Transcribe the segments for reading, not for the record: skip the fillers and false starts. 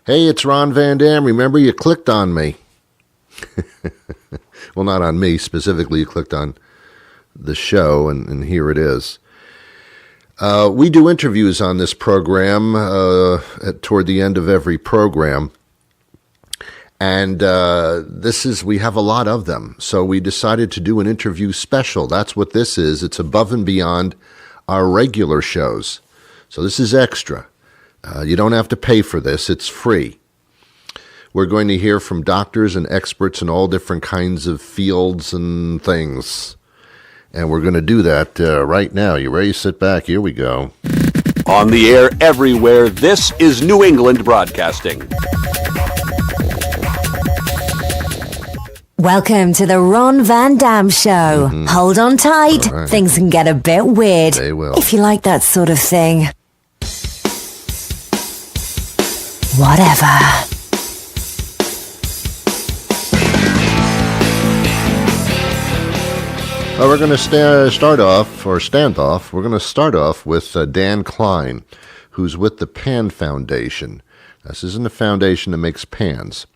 Hey, it's Ron Van Dam. Remember, you clicked on me. Well, not on me specifically. You clicked on the show, and here it is. We do interviews on this program toward the end of every program. And we have a lot of them. So we decided to do an interview special. That's what this is. It's above and beyond our regular shows. So this is extra. You don't have to pay for this. It's free. We're going to hear from doctors and experts in all different kinds of fields and things. And we're going to do that right now. You ready? Sit back. Here we go. On the air everywhere, this is New England Broadcasting. Welcome to the Ron Van Dam Show. Hold on tight. Right. Things can get a bit weird. They will. If you like that sort of thing. Whatever. We're going to stand off with Dan Klein, who's with the Pan Foundation. This isn't a foundation that makes pans.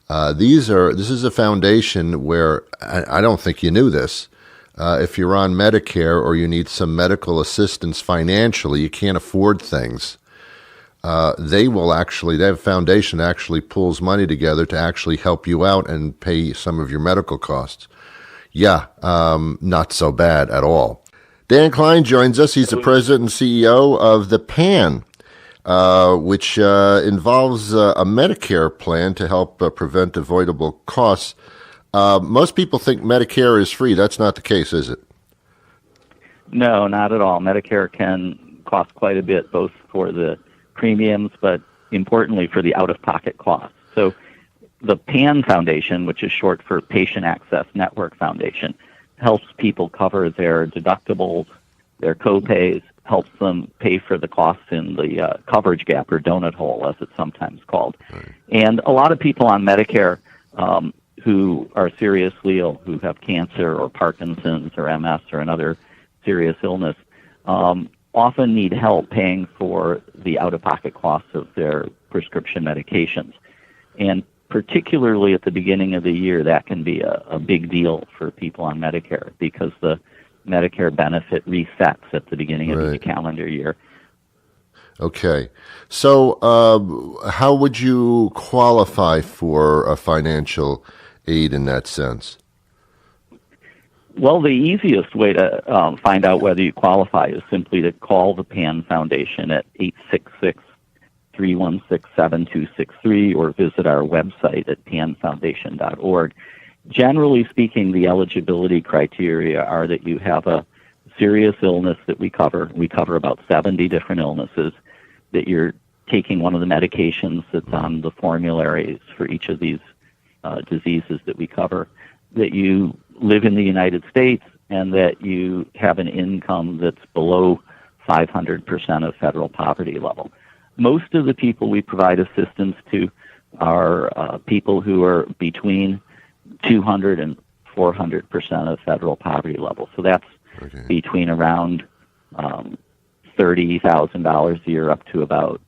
This is a foundation where, I don't think you knew this, if you're on Medicare or you need some medical assistance financially, you can't afford things, that foundation actually pulls money together to actually help you out and pay some of your medical costs. Yeah, not so bad at all. Dan Klein joins us. He's the president and CEO of the PAN, which involves a Medicare plan to help prevent avoidable costs. Most people think Medicare is free. That's not the case, is it? No, not at all. Medicare can cost quite a bit, both for the premiums, but importantly for the out-of-pocket costs. So the PAN Foundation, which is short for Patient Access Network Foundation, helps people cover their deductibles, their co-pays, helps them pay for the costs in the coverage gap, or donut hole, as it's sometimes called. Right. And a lot of people on Medicare who are seriously ill, who have cancer or Parkinson's or MS or another serious illness, often need help paying for the out-of-pocket costs of their prescription medications. And particularly at the beginning of the year, that can be a big deal for people on Medicare, because the Medicare benefit resets at the beginning of each calendar year. Okay. So how would you qualify for a financial aid in that sense? Well, the easiest way to find out whether you qualify is simply to call the PAN Foundation at 866-316-7263 or visit our website at panfoundation.org. Generally speaking, the eligibility criteria are that you have a serious illness that we cover. We cover about 70 different illnesses, that you're taking one of the medications that's on the formularies for each of these diseases that we cover, that you live in the United States, and that you have an income that's below 500% of federal poverty level. Most of the people we provide assistance to are people who are between 200 and 400% of federal poverty level. So that's between around $30,000 a year up to about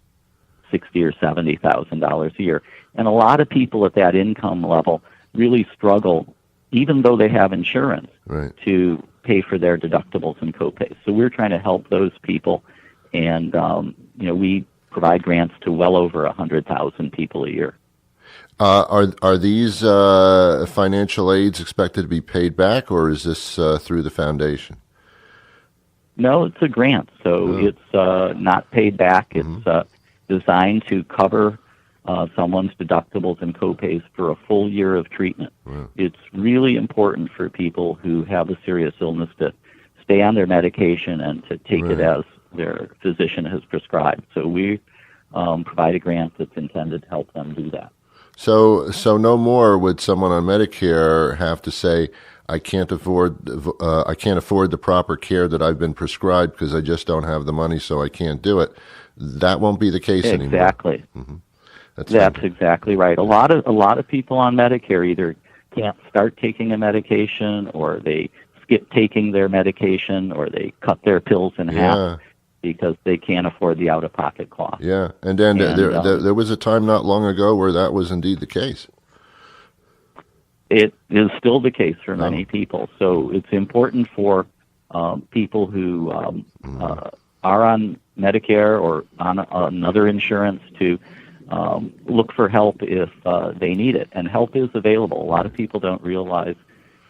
$60,000 or $70,000 a year. And a lot of people at that income level really struggle, even though they have insurance, to pay for their deductibles and copays. So we're trying to help those people, and we provide grants to well over 100,000 people a year. Are these financial aids expected to be paid back, or is this through the foundation? No, it's a grant, so it's not paid back. It's designed to cover someone's deductibles and copays for a full year of treatment. It's really important for people who have a serious illness to stay on their medication and to take it as their physician has prescribed. So we provide a grant that's intended to help them do that. So no more would someone on Medicare have to say, I can't afford the proper care that I've been prescribed because I just don't have the money, so I can't do it. That won't be the case anymore. Exactly. That's exactly right. A lot of people on Medicare either can't start taking a medication, or they skip taking their medication, or they cut their pills in half. because they can't afford the out-of-pocket cost. Yeah, and then there was a time not long ago where that was indeed the case. It is still the case for many people. So it's important for people who are on Medicare or on another insurance to look for help if they need it. And help is available. A lot of people don't realize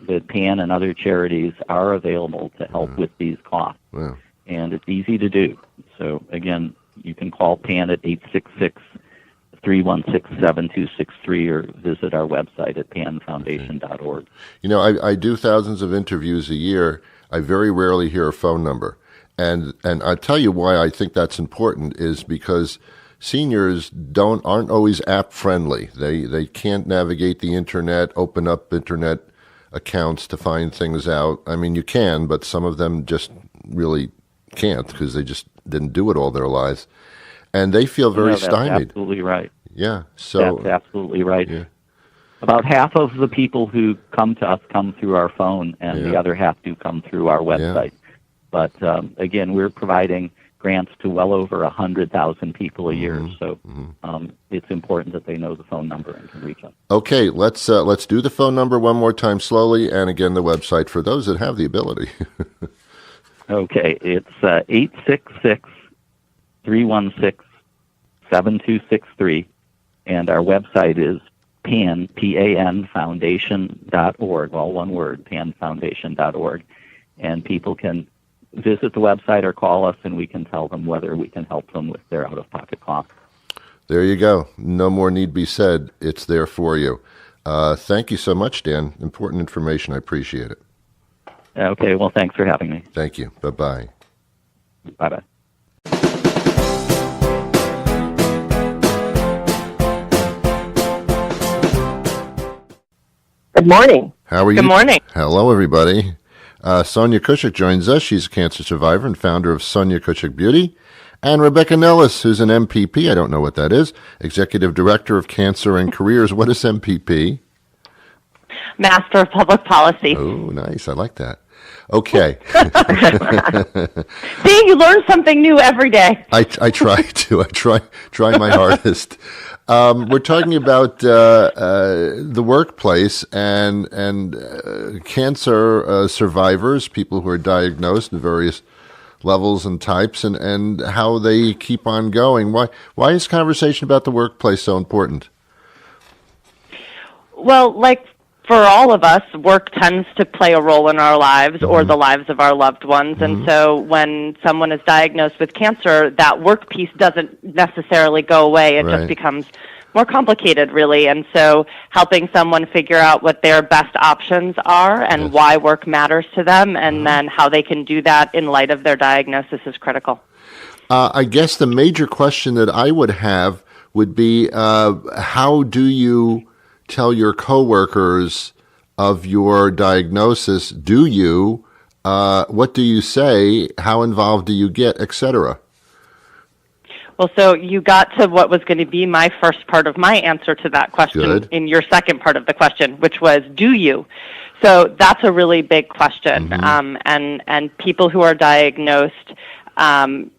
that PAN and other charities are available to help with these costs. Wow. And it's easy to do. So, again, you can call PAN at 866-316-7263 or visit our website at panfoundation.org. You know, I do thousands of interviews a year. I very rarely hear a phone number. And I'll tell you why I think that's important is because seniors aren't always app-friendly. They can't navigate the Internet, open up Internet accounts to find things out. I mean, you can, but some of them just really can't because they just didn't do it all their lives. And they feel very stymied. Absolutely right. Yeah. So that's absolutely right. Yeah. About half of the people who come to us come through our phone, and the other half do come through our website. Yeah. But again, we're providing grants to well over 100,000 people a year, so it's important that they know the phone number and can reach us. Okay, let's do the phone number one more time slowly, and again the website for those that have the ability. Okay, it's 866-316-7263, and our website is panfoundation.org, all one word, panfoundation.org, and people can visit the website or call us, and we can tell them whether we can help them with their out-of-pocket costs. There you go. No more need be said. It's there for you. Thank you so much, Dan. Important information. I appreciate it. Okay, well, thanks for having me. Thank you. Bye-bye. Bye-bye. Good morning. How are you? Good morning. Hello, everybody. Sonia Kushik joins us. She's a cancer survivor and founder of Sonia Kushik Beauty. And Rebecca Nellis, who's an MPP. I don't know what that is. Executive Director of Cancer and Careers. What is MPP? Master of Public Policy. Oh, nice. I like that. Okay. See, you learn something new every day. I try to. I try my hardest. We're talking about the workplace and cancer survivors, people who are diagnosed in various levels and types, and how they keep on going. Why is conversation about the workplace so important? Well, like for all of us, work tends to play a role in our lives or the lives of our loved ones. And so when someone is diagnosed with cancer, that work piece doesn't necessarily go away. It just becomes more complicated, really. And so helping someone figure out what their best options are and why work matters to them and then how they can do that in light of their diagnosis is critical. I guess the major question that I would have would be, how do you tell your coworkers of your diagnosis? Do you? What do you say? How involved do you get, etc.? Well, so you got to what was going to be my first part of my answer to that question in your second part of the question, which was, do you? So that's a really big question. And people who are diagnosed find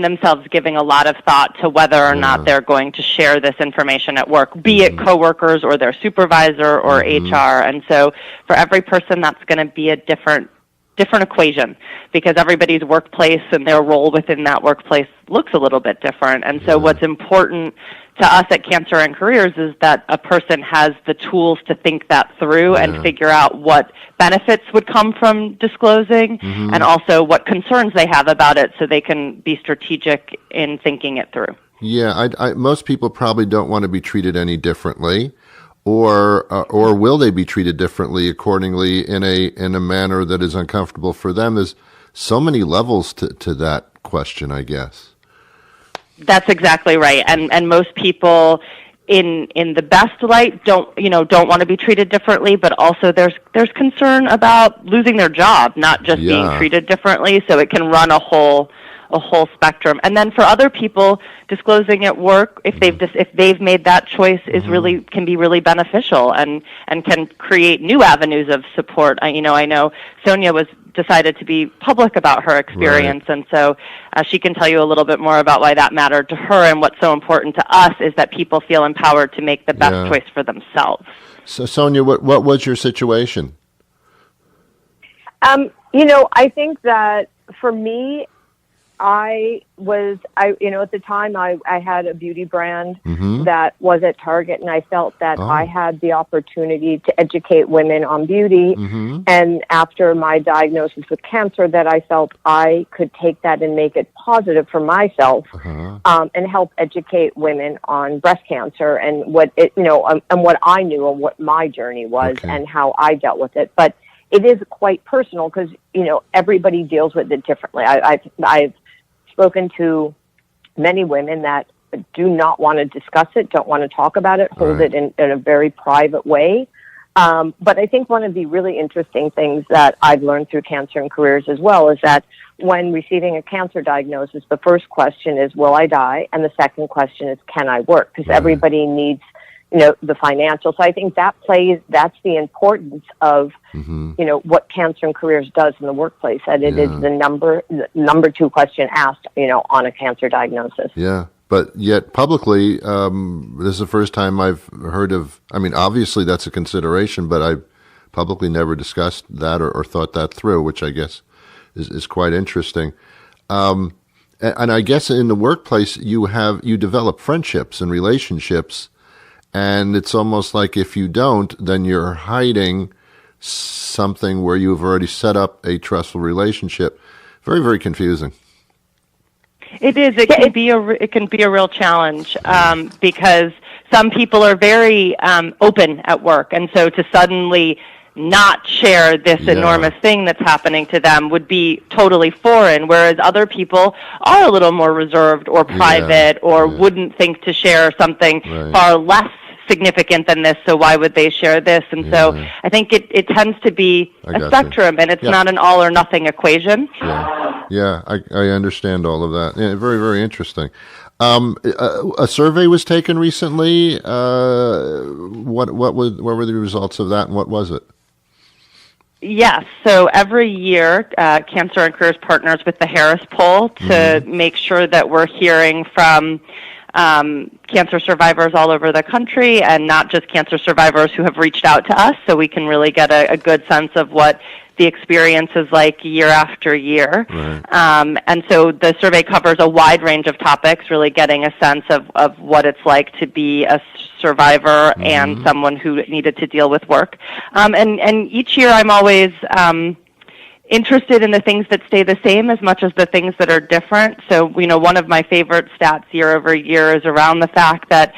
themselves giving a lot of thought to whether or not they're going to share this information at work, be it coworkers or their supervisor or HR. And so for every person, that's going to be a different equation because everybody's workplace and their role within that workplace looks a little bit different. And so what's important to us at Cancer and Careers is that a person has the tools to think that through and figure out what benefits would come from disclosing and also what concerns they have about it so they can be strategic in thinking it through. Yeah, most people probably don't want to be treated any differently. Or will they be treated differently accordingly in a manner that is uncomfortable for them? There's so many levels to that question, I guess. That's exactly right. And most people in the best light don't want to be treated differently, but also there's concern about losing their job, not just being treated differently, so it can run a whole a whole spectrum. And then for other people, disclosing at work, if they've made that choice, can be really beneficial and can create new avenues of support. I know Sonia decided to be public about her experience, and so she can tell you a little bit more about why that mattered to her, and what's so important to us is that people feel empowered to make the best choice for themselves. So, Sonia, what was your situation? I think that for me, at the time I had a beauty brand that was at Target, and I felt that I had the opportunity to educate women on beauty. And after my diagnosis with cancer, that I felt I could take that and make it positive for myself, and help educate women on breast cancer and what I knew and what my journey was and how I dealt with it. But it is quite personal because, everybody deals with it differently. I've spoken to many women that do not want to discuss it, don't want to talk about it, hold it in a very private way. But I think one of the really interesting things that I've learned through Cancer and Careers as well is that when receiving a cancer diagnosis, the first question is, will I die? And the second question is, can I work? Because everybody needs the financial. So I think that's the importance of, what Cancer and Careers does in the workworkplace, that it is the number two question asked, on a cancer diagnosis. Yeah. But yet publicly, this is the first time I've heard of, obviously that's a consideration, but I publicly never discussed that or thought that through, which I guess is quite interesting. And I guess in the workplace, you develop friendships and relationships. And it's almost like if you don't, then you're hiding something where you've already set up a trustful relationship. Very, very confusing. It is. It can be a real challenge because some people are very open at work, and so to suddenly not share this enormous thing that's happening to them would be totally foreign, whereas other people are a little more reserved or private or wouldn't think to share something far less significant than this, so why would they share this? And so I think it tends to be a spectrum, and it's not an all or nothing equation. I understand all of that. Yeah, very, very interesting. A survey was taken recently. What were the results of that, and what was it? Yes. So every year, Cancer and Careers partners with the Harris Poll to make sure that we're hearing from cancer survivors all over the country, and not just cancer survivors who have reached out to us, so we can really get a good sense of what the experience is like year after year. And so the survey covers a wide range of topics, really getting a sense of what it's like to be a survivor and someone who needed to deal with work. And each year I'm always interested in the things that stay the same as much as the things that are different. So, one of my favorite stats year over year is around the fact that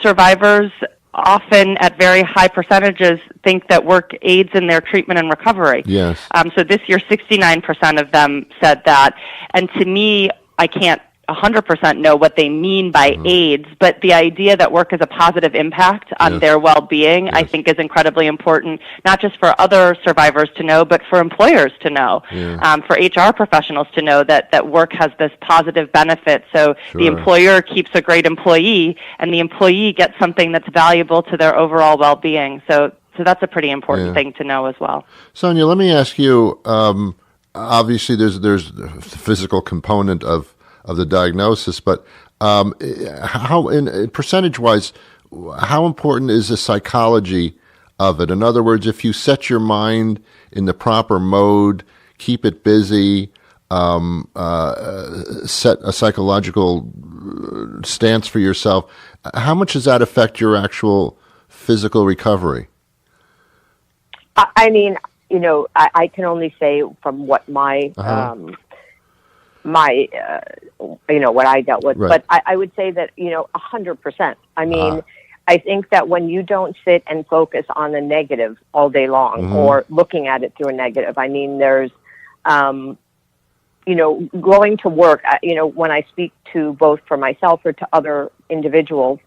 survivors often at very high percentages think that work aids in their treatment and recovery. Yes. So this year, 69% of them said that. And to me, I can't 100% know what they mean by AIDS, but the idea that work has a positive impact on their well-being, I think, is incredibly important, not just for other survivors to know, but for employers to know, for HR professionals to know that work has this positive benefit. So the employer keeps a great employee, and the employee gets something that's valuable to their overall well-being. So that's a pretty important thing to know as well. Sonia, let me ask you, obviously there's the physical component of the diagnosis, but how, in percentage-wise, how important is the psychology of it? In other words, if you set your mind in the proper mode, keep it busy, set a psychological stance for yourself, how much does that affect your actual physical recovery? I mean, I can only say from what my what I dealt with. But I would say that, 100%. I mean, I think that when you don't sit and focus on the negative all day long or looking at it through a negative, I mean, there's, going to work, when I speak to both for myself or to other individuals,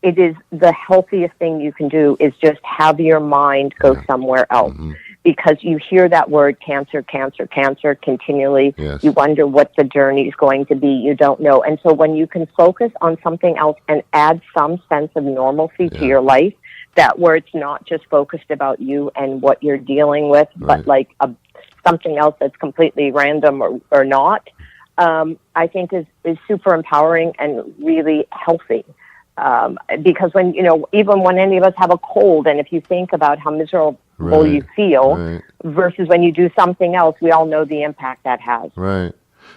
it is the healthiest thing you can do is just have your mind go somewhere else. because you hear that word cancer, cancer, cancer continually. Yes. You wonder what the journey is going to be. You don't know. And so when you can focus on something else and add some sense of normalcy to your life, that where it's not just focused about you and what you're dealing with, but like something else that's completely random or not, I think is super empowering and really healthy. Because when, even when any of us have a cold, and if you think about how miserable you feel versus when you do something else, we all know the impact that has. Right.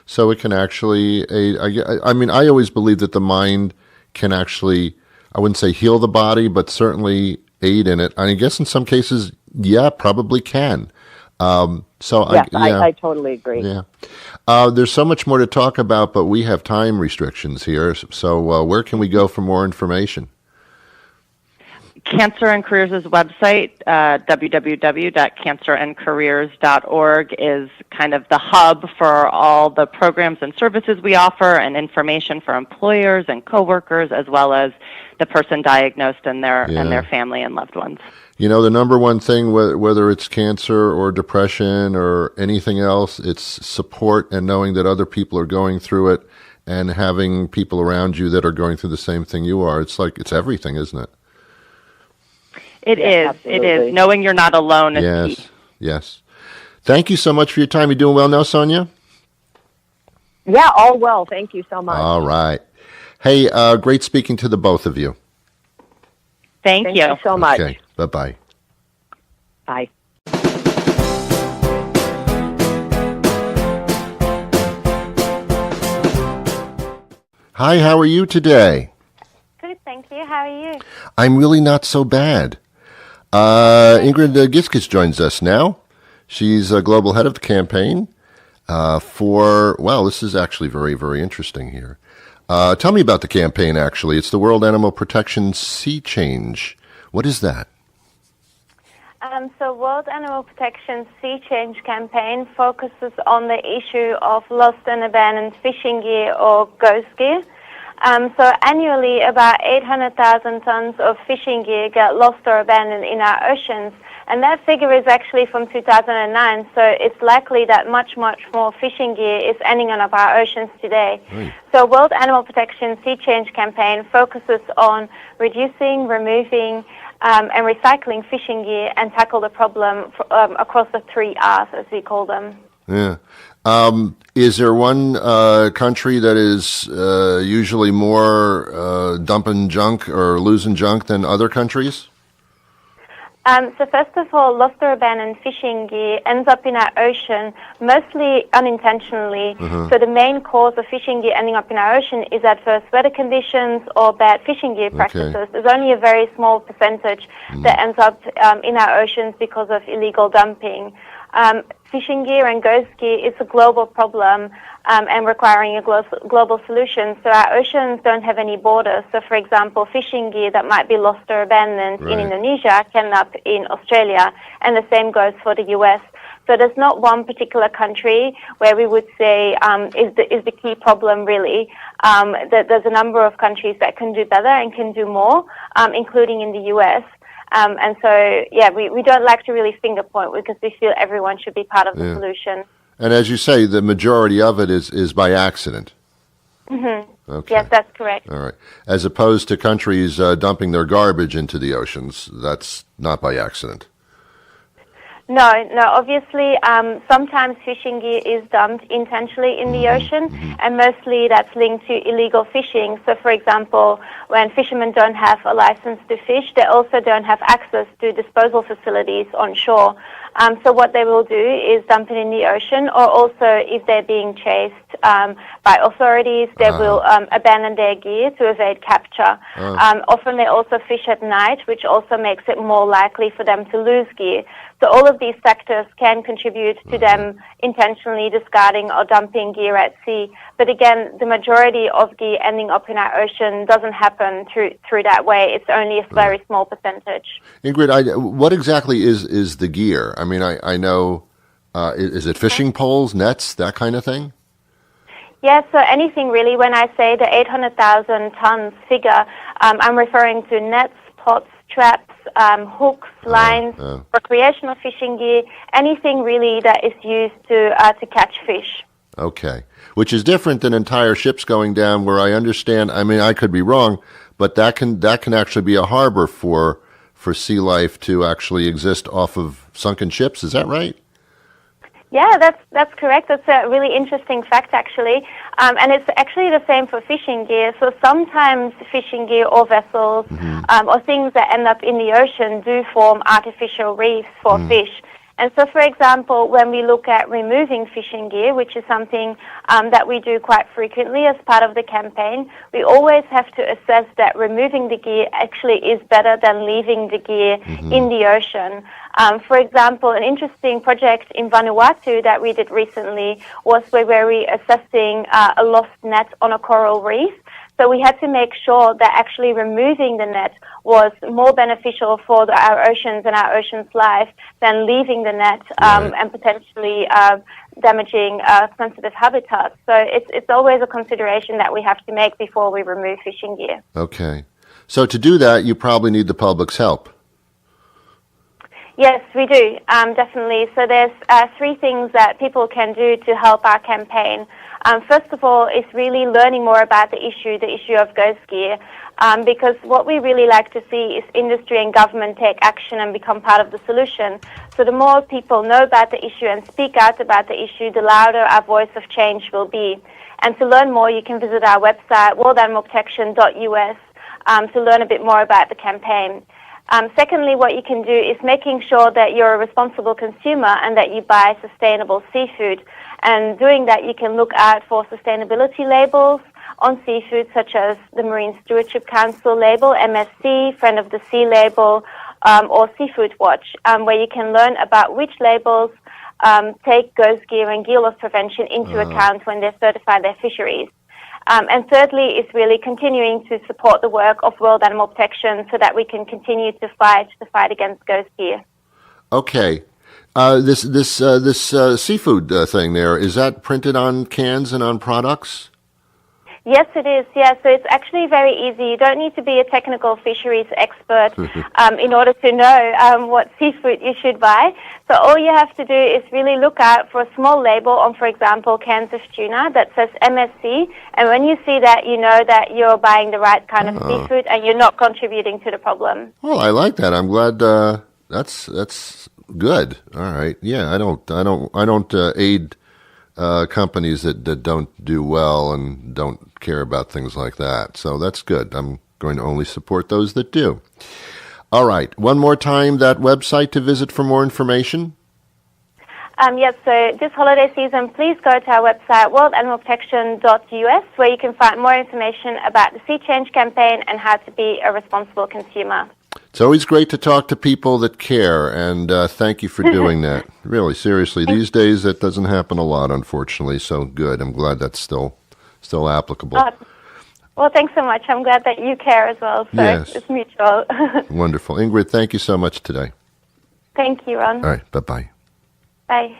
So it can actually aid. I mean, I always believe that the mind can actually, I wouldn't say heal the body, but certainly aid in it. I guess in some cases, probably can. I totally agree. Yeah. There's so much more to talk about, but we have time restrictions here. So where can we go for more information? Cancer and Careers' website, www.cancerandcareers.org, is kind of the hub for all the programs and services we offer and information for employers and coworkers, as well as the person diagnosed and their family and loved ones. The number one thing, whether it's cancer or depression or anything else, it's support and knowing that other people are going through it and having people around you that are going through the same thing you are. It's like, it's everything, isn't it? It is. Absolutely. It is. Knowing you're not alone is key. Yes. Thank you so much for your time. You doing well now, Sonia? Yeah, all well. Thank you so much. All right. Hey, great speaking to the both of you. Thank you so much. Okay. Bye-bye. Bye. Hi, how are you today? Good, thank you. How are you? I'm really not so bad. Ingrid Giskes joins us now. She's a global head of the campaign this is actually very, very interesting here. Tell me about the campaign, actually. It's the World Animal Protection Sea Change. What is that? So World Animal Protection Sea Change campaign focuses on the issue of lost and abandoned fishing gear or ghost gear. So annually, about 800,000 tons of fishing gear get lost or abandoned in our oceans, and that figure is actually from 2009, so it's likely that much, much more fishing gear is ending up our oceans today. Right. So World Animal Protection Sea Change campaign focuses on reducing, removing, and recycling fishing gear and tackle the problem across the 3 R's, as we call them. Yeah. Is there one country that is usually more dumping junk or losing junk than other countries? So first of all, lost or abandoned fishing gear ends up in our ocean, mostly unintentionally. So the main cause of fishing gear ending up in our ocean is adverse weather conditions or bad fishing gear practices. There's only a very small percentage that ends up in our oceans because of illegal dumping. Fishing gear and ghost gear is a global problem and requiring a global solution. So our oceans don't have any borders. So, for example, fishing gear that might be lost or abandoned in Indonesia can end up in Australia, and the same goes for the US. So there's not one particular country where we would say is the key problem really. There's a number of countries that can do better and can do more, including in the US. And so, we don't like to really finger point because we feel everyone should be part of the solution. And as you say, the majority of it is by accident. Mm-hmm. Okay. Yes, that's correct. All right. As opposed to countries dumping their garbage into the oceans, that's not by accident. No, obviously, sometimes fishing gear is dumped intentionally in the ocean, and mostly that's linked to illegal fishing. So, for example, when fishermen don't have a license to fish, they also don't have access to disposal facilities on shore. So what they will do is dump it in the ocean, or also if they're being chased by authorities, they will abandon their gear to evade capture. Often they also fish at night, which also makes it more likely for them to lose gear. So all of these factors can contribute to them intentionally discarding or dumping gear at sea. But again, the majority of gear ending up in our ocean doesn't happen through that way. It's only a very small percentage. Ingrid, what exactly is the gear? I mean, I know, is it fishing poles, nets, that kind of thing? Yeah, so anything really. When I say the 800,000 tons figure, I'm referring to nets, pots, traps, hooks, lines, recreational fishing gear, anything really that is used to catch fish. Okay, which is different than entire ships going down, where I understand, I mean, I could be wrong, but that can actually be a harbor for sea life to actually exist off of sunken ships. Is that right? Yeah, that's correct. That's a really interesting fact, actually. And it's actually the same for fishing gear. So sometimes fishing gear or vessels or things that end up in the ocean do form artificial reefs for fish. And so, for example, when we look at removing fishing gear, which is something that we do quite frequently as part of the campaign, we always have to assess that removing the gear actually is better than leaving the gear in the ocean. For example, an interesting project in Vanuatu that we did recently was where we were assessing a lost net on a coral reef. So we had to make sure that actually removing the net was more beneficial for our oceans and our ocean's life than leaving the net and potentially damaging sensitive habitats. So it's always a consideration that we have to make before we remove fishing gear. Okay. So to do that, you probably need the public's help. Yes, we do, definitely. So there's 3 things that people can do to help our campaign. First of all, is really learning more about the issue of ghost gear, because what we really like to see is industry and government take action and become part of the solution. So the more people know about the issue and speak out about the issue, the louder our voice of change will be. And to learn more, you can visit our website, worldanimalprotection.us, to learn a bit more about the campaign. Secondly, what you can do is making sure that you're a responsible consumer and that you buy sustainable seafood. And doing that, you can look out for sustainability labels on seafood, such as the Marine Stewardship Council label, MSC, Friend of the Sea label, or Seafood Watch, where you can learn about which labels take ghost gear and gear loss prevention into account when they certify their fisheries. And thirdly, is really continuing to support the work of World Animal Protection so that we can continue to fight against ghost gear. Okay. This seafood thing there, is that printed on cans and on products? Yes, it is. Yeah, so it's actually very easy. You don't need to be a technical fisheries expert in order to know what seafood you should buy. So all you have to do is really look out for a small label on, for example, cans of tuna that says MSC. And when you see that, you know that you're buying the right kind of seafood and you're not contributing to the problem. Well, I like that. I'm glad that's good. All right. Yeah, I don't aid companies that don't do well and don't care about things like that. So that's good. I'm going to only support those that do. All right. One more time, that website to visit for more information. Yes, so this holiday season, please go to our website, worldanimalprotection.us, where you can find more information about the Sea Change campaign and how to be a responsible consumer. It's always great to talk to people that care, and thank you for doing that. Really, seriously, these days that doesn't happen a lot, unfortunately, so good. I'm glad that's still applicable. Well, thanks so much. I'm glad that you care as well, so yes. It's mutual. Wonderful. Ingrid, thank you so much today. Thank you, Ron. All right, bye-bye. Bye.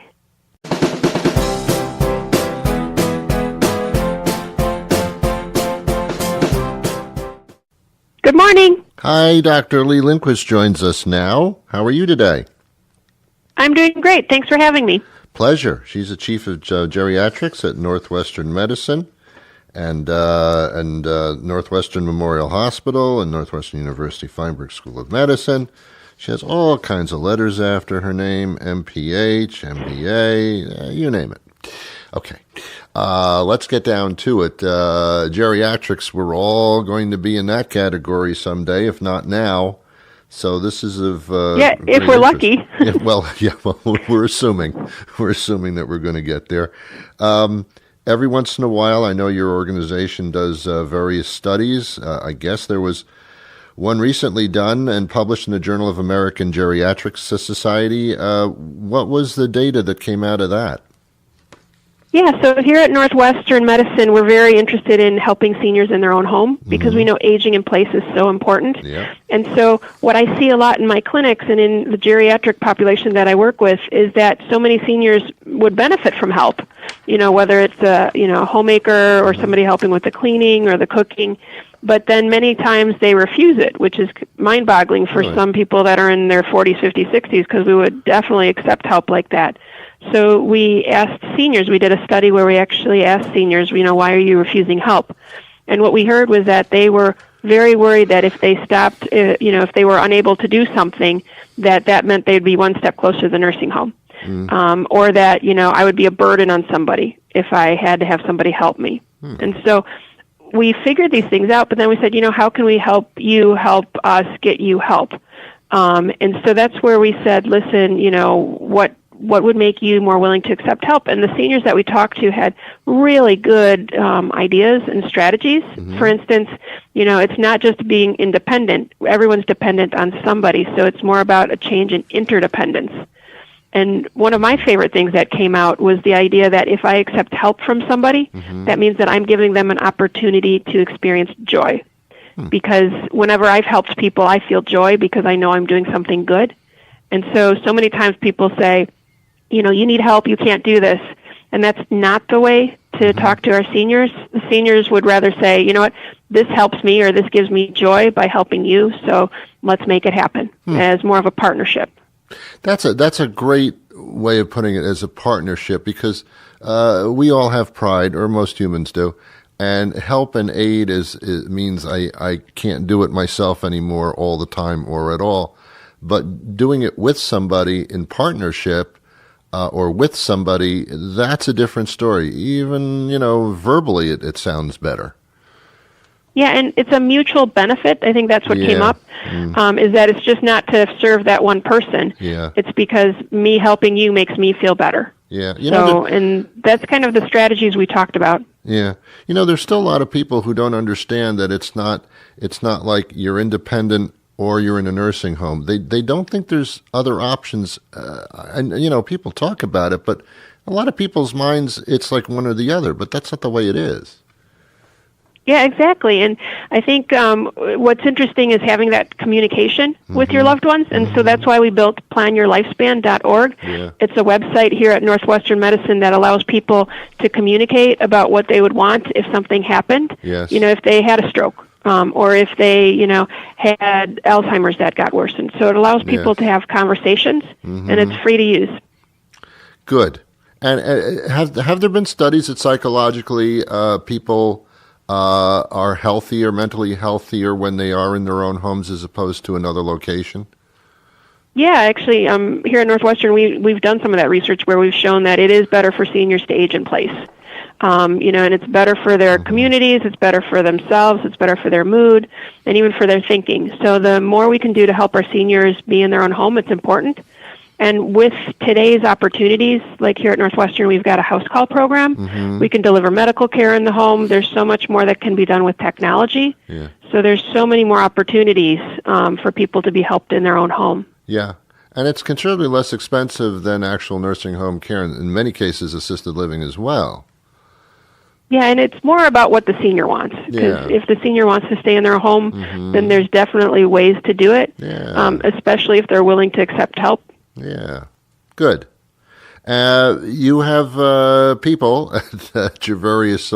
Good morning. Hi, Dr. Lee Lindquist joins us now. How are you today? I'm doing great. Thanks for having me. Pleasure. She's the chief of geriatrics at Northwestern Medicine and Northwestern Memorial Hospital and Northwestern University Feinberg School of Medicine. She has all kinds of letters after her name, MPH, MBA, you name it. Okay, let's get down to it. Geriatrics, we're all going to be in that category someday, if not now. So this is of if we're lucky. Well, we're assuming that we're going to get there. Every once in a while, I know your organization does various studies. I guess there was one recently done and published in the Journal of American Geriatrics Society. What was the data that came out of that? Yeah, so here at Northwestern Medicine, we're very interested in helping seniors in their own home because we know aging in place is so important. Yeah. And so what I see a lot in my clinics and in the geriatric population that I work with is that so many seniors would benefit from help, whether it's a homemaker or somebody helping with the cleaning or the cooking. but then many times they refuse it, which is mind-boggling for some people that are in their 40s, 50s, 60s, because we would definitely accept help like that. So we asked seniors, we did a study where we actually asked seniors, why are you refusing help? And what we heard was that they were very worried that if they stopped, if they were unable to do something, that meant they'd be one step closer to the nursing home. Or that, I would be a burden on somebody if I had to have somebody help me. And so we figured these things out, but then we said, how can we help you help us get you help? And so that's where we said, listen, what would make you more willing to accept help? And the seniors that we talked to had really good ideas and strategies. For instance, it's not just being independent. Everyone's dependent on somebody, so it's more about a change in interdependence. And one of my favorite things that came out was the idea that if I accept help from somebody, that means that I'm giving them an opportunity to experience joy. Because whenever I've helped people, I feel joy because I know I'm doing something good. And so many times people say, you need help, you can't do this. And that's not the way to talk to our seniors. The seniors would rather say, you know what, this helps me or this gives me joy by helping you, so let's make it happen as more of a partnership. That's a great way of putting it, as a partnership, because we all have pride, or most humans do, and help and aid means I can't do it myself anymore all the time or at all. But doing it with somebody in partnership or with somebody, that's a different story. Even, verbally it sounds better. Yeah, and it's a mutual benefit. I think that's what came up, is that it's just not to serve that one person. Yeah. It's because me helping you makes me feel better. Yeah. And that's kind of the strategies we talked about. Yeah. There's still a lot of people who don't understand that it's not like you're independent or you're in a nursing home. They don't think there's other options. And, people talk about it, but a lot of people's minds, it's like one or the other, but that's not the way it is. Yeah, exactly. And I think what's interesting is having that communication with your loved ones. And so that's why we built planyourlifespan.org. Yeah. It's a website here at Northwestern Medicine that allows people to communicate about what they would want if something happened. Yes. If they had a stroke. Or if they, had Alzheimer's that got worsened. So it allows people to have conversations, and it's free to use. Good. And have there been studies that psychologically people are healthier, mentally healthier when they are in their own homes as opposed to another location? Yeah, actually, here at Northwestern, we've done some of that research where we've shown that it is better for seniors to age in place. And it's better for their communities, it's better for themselves, it's better for their mood, and even for their thinking. So the more we can do to help our seniors be in their own home, it's important. And with today's opportunities, like here at Northwestern, we've got a house call program. We can deliver medical care in the home. There's so much more that can be done with technology. Yeah. So there's so many more opportunities for people to be helped in their own home. Yeah. And it's considerably less expensive than actual nursing home care, and in many cases assisted living as well. Yeah, and it's more about what the senior wants. Because if the senior wants to stay in their home, then there's definitely ways to do it, especially if they're willing to accept help. Yeah, good. You have people at your various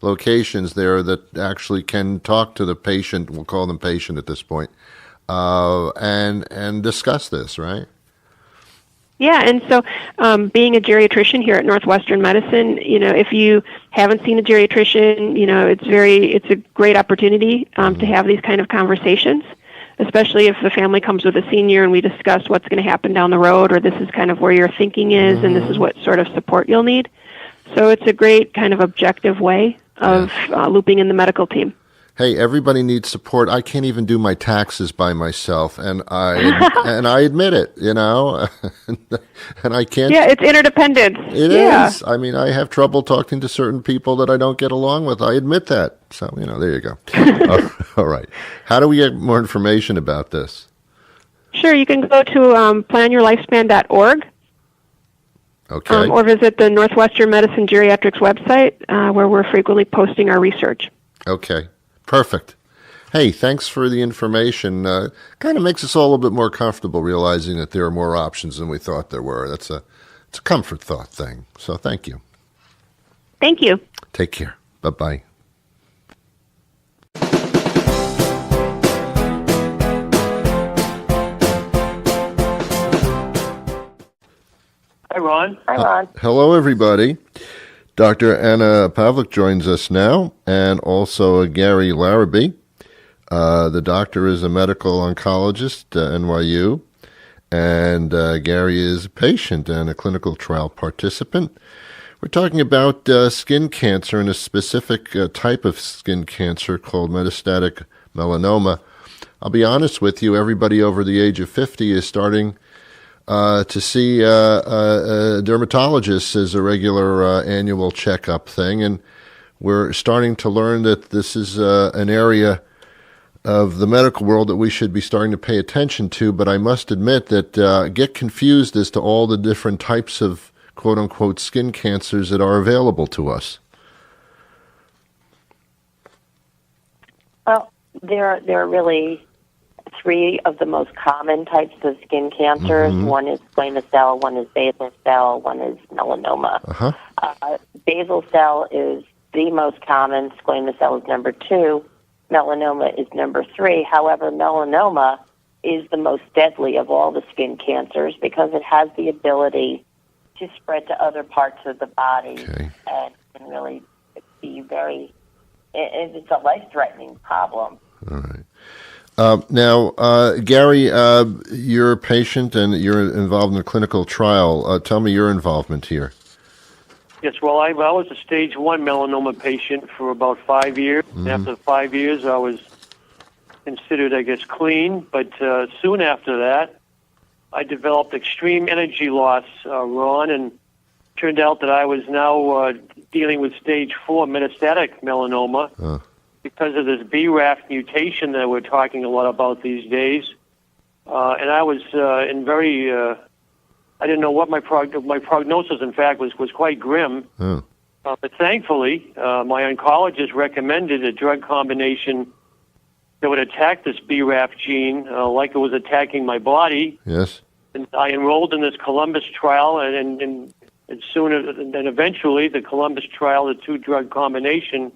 locations there that actually can talk to the patient, we'll call them patient at this point, and discuss this, right? Yeah, and so being a geriatrician here at Northwestern Medicine, if you haven't seen a geriatrician, it's a great opportunity to have these kind of conversations, especially if the family comes with a senior and we discuss what's going to happen down the road, or this is kind of where your thinking is and this is what sort of support you'll need. So it's a great kind of objective way of looping in the medical team. Hey, everybody needs support. I can't even do my taxes by myself, and I admit it, and I can't. Yeah, it's interdependence. It is. I mean, I have trouble talking to certain people that I don't get along with. I admit that. So, there you go. All right. How do we get more information about this? Sure, you can go to planyourlifespan.org. Okay. Or visit the Northwestern Medicine Geriatrics website, where we're frequently posting our research. Okay. Perfect. Hey, thanks for the information. Kind of makes us all a little bit more comfortable realizing that there are more options than we thought there were. It's a comfort thought thing. So thank you. Thank you. Take care. Bye-bye. Ron. Hi, Ron. Hello, everybody. Dr. Anna Pavlick joins us now, and also Gary Larrabee. The doctor is a medical oncologist at NYU, and Gary is a patient and a clinical trial participant. We're talking about skin cancer and a specific type of skin cancer called metastatic melanoma. I'll be honest with you, everybody over the age of 50 is starting to see a dermatologist as a regular annual checkup thing, and we're starting to learn that this is an area of the medical world that we should be starting to pay attention to, but I must admit that get confused as to all the different types of quote-unquote skin cancers that are available to us. Well, there are really three of the most common types of skin cancers. Mm-hmm. One is squamous cell, one is basal cell, one is melanoma. Uh-huh. Basal cell is the most common. Squamous cell is number 2. Melanoma is number 3. However, melanoma is the most deadly of all the skin cancers because it has the ability to spread to other parts of the body and can really be it's a life-threatening problem. All right. Now, Gary, you're a patient and you're involved in a clinical trial. Tell me your involvement here. Yes, well, I was a stage 1 melanoma patient for about 5 years. Mm-hmm. After 5 years, I was considered, I guess, clean. But soon after that, I developed extreme energy loss, Ron, and turned out that I was now dealing with stage 4 metastatic melanoma because of this BRAF mutation that we're talking a lot about these days. And I was in very, I didn't know what my prognosis, in fact, was quite grim. But thankfully, my oncologist recommended a drug combination that would attack this BRAF gene like it was attacking my body. Yes. And I enrolled in this Columbus trial, and eventually the Columbus trial, the 2-drug combination,